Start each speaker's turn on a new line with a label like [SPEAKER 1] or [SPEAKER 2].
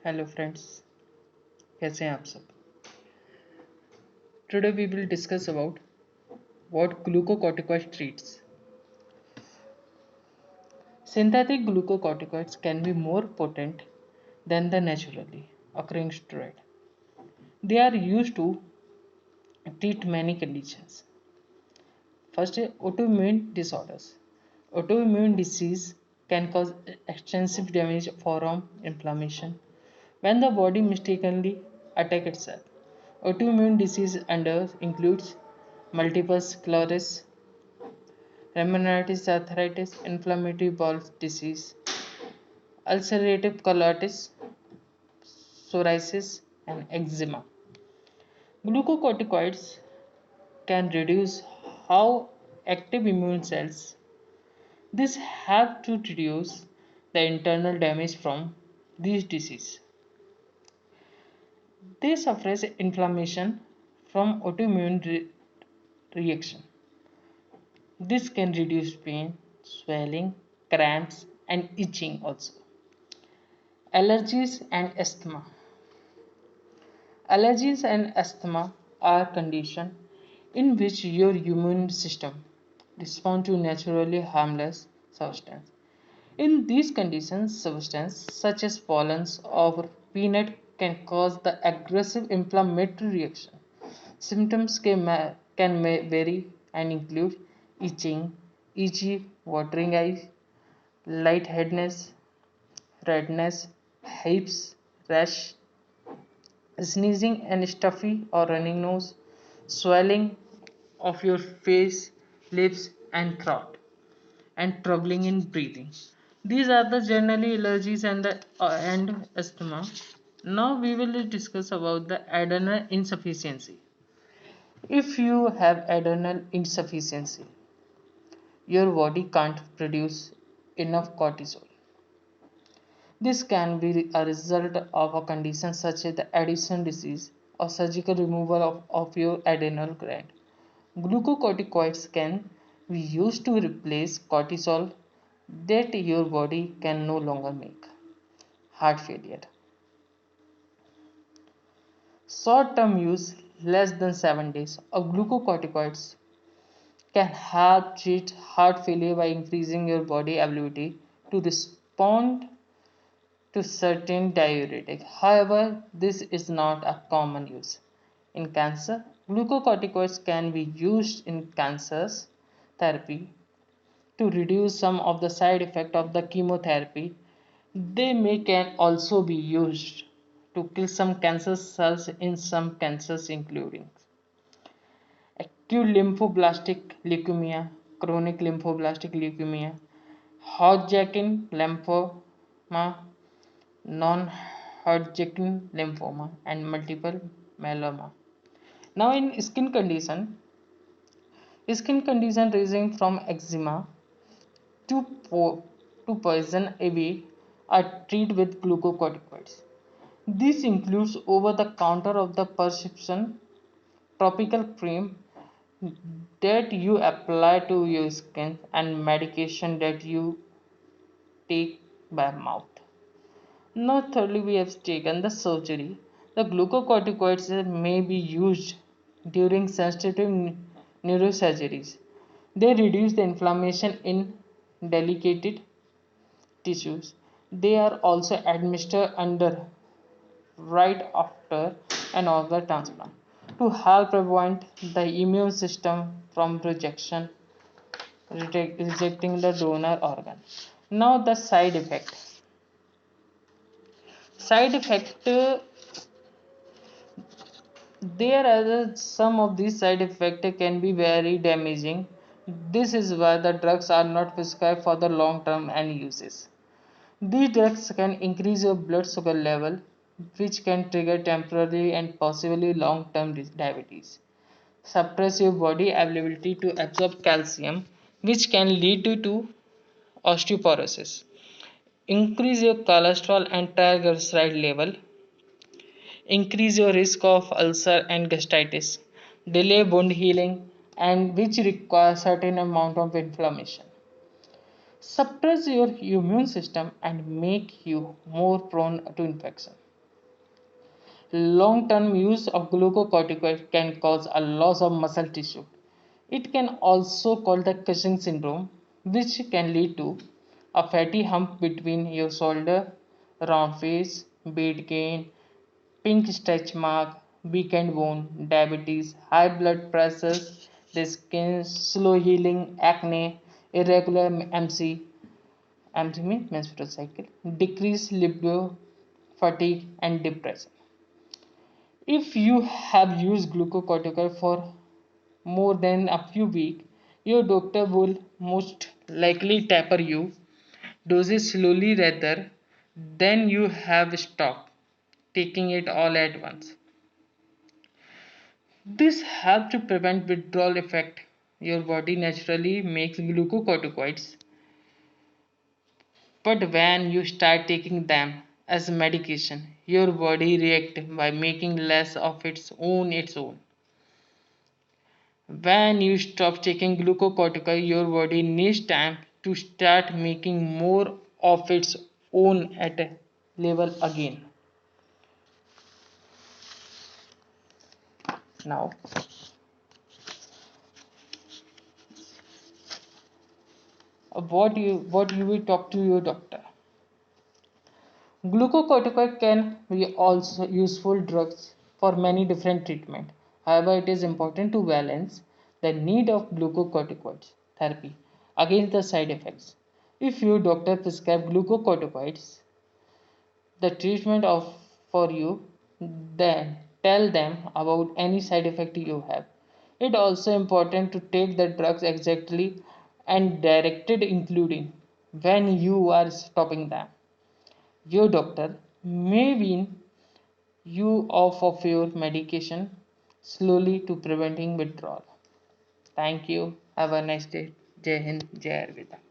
[SPEAKER 1] Hello friends, कैसे हैं आप सब। Today we will discuss about what glucocorticoid treats. Synthetic glucocorticoids can be more potent than the naturally occurring steroid. They are used to treat many conditions. First is autoimmune disorders. Autoimmune disease can cause extensive damage from inflammation when the body mistakenly attack itself. Autoimmune disease under includes multiple sclerosis, rheumatoid arthritis, inflammatory bowel disease, ulcerative colitis, psoriasis, and eczema. Glucocorticoids can reduce how active immune cells. This help to reduce the internal damage from these diseases. They suppress inflammation from autoimmune reaction. This can reduce pain, swelling, cramps, and itching also. Allergies and asthma. Allergies and asthma are conditions in which your immune system responds to naturally harmless substances. In these conditions, substances such as pollens or peanut can cause the aggressive inflammatory reaction. Symptoms can vary and include itching, itchy, watering eyes, lightheadedness, redness, hives, rash, sneezing and stuffy or running nose, swelling of your face, lips, and throat, and troubling in breathing. These are the generally allergies and asthma. Now we will discuss about the adrenal insufficiency. If you have adrenal insufficiency, your body can't produce enough cortisol. This can be a result of a condition such as the Addison disease or surgical removal of your adrenal gland. Glucocorticoids can be used to replace cortisol that your body can no longer make. Heart failure. Short term use, less than 7 days, of glucocorticoids can help treat heart failure by increasing your body ability to respond to certain diuretic. However, this is not a common use. In cancer, glucocorticoids can be used in cancers therapy to reduce some of the side effect of the chemotherapy. They may can also be used to kill some cancer cells in some cancers including acute lymphoblastic leukemia, chronic lymphoblastic leukemia, Hodgkin lymphoma, non-Hodgkin lymphoma, and multiple myeloma. Now, in skin condition ranging from eczema to, to poison ivy are treated with glucocorticoids. This includes over-the-counter of the prescription topical cream that you apply to your skin and medication that you take by mouth. Now, thirdly, we have taken the surgery. The glucocorticoids may be used during sensitive neurosurgeries. They reduce the inflammation in delicate tissues. They are also administered under right after an organ transplant to help prevent the immune system from rejecting the donor organ. Now the side effect there are some of these side effects can be very damaging. This is why the drugs are not prescribed for the long term and uses. These drugs can increase your blood sugar level, which can trigger temporary and possibly long term diabetes, suppress your body ability to absorb calcium, which can lead to osteoporosis, increase your cholesterol and triglyceride level, increase your risk of ulcer and gastritis, delay wound healing, and which require certain amount of inflammation, suppress your immune system and make you more prone to infection. Long-term use of glucocorticoid can cause a loss of muscle tissue. It can also called the Cushing syndrome, which can lead to a fatty hump between your shoulder, round face, weight gain, pink stretch mark, weakened bone, diabetes, high blood pressure, the skin, slow healing, acne, irregular MC means menstrual cycle, decreased libido, fatigue, and depression. If you have used glucocorticoid for more than a few weeks, your doctor will most likely taper you doses slowly rather than you have stopped taking it all at once. This helps to prevent withdrawal effect. Your body naturally makes glucocorticoids, but when you start taking them as medication, your body reacts by making less of its own. When you stop taking glucocorticoid, your body needs time to start making more of its own at a level again. Now, what you will talk to your doctor. Glucocorticoid can be also useful drugs for many different treatments. However, it is important to balance the need of glucocorticoid therapy against the side effects. If your doctor prescribes glucocorticoids, the treatment of for you, then tell them about any side effect you have. It also important to take the drugs exactly and directed including when you are stopping them. Your doctor may wean you off of your medication slowly to preventing withdrawal. Thank you. Have a nice day. Jai Hind, Jai Ayurveda.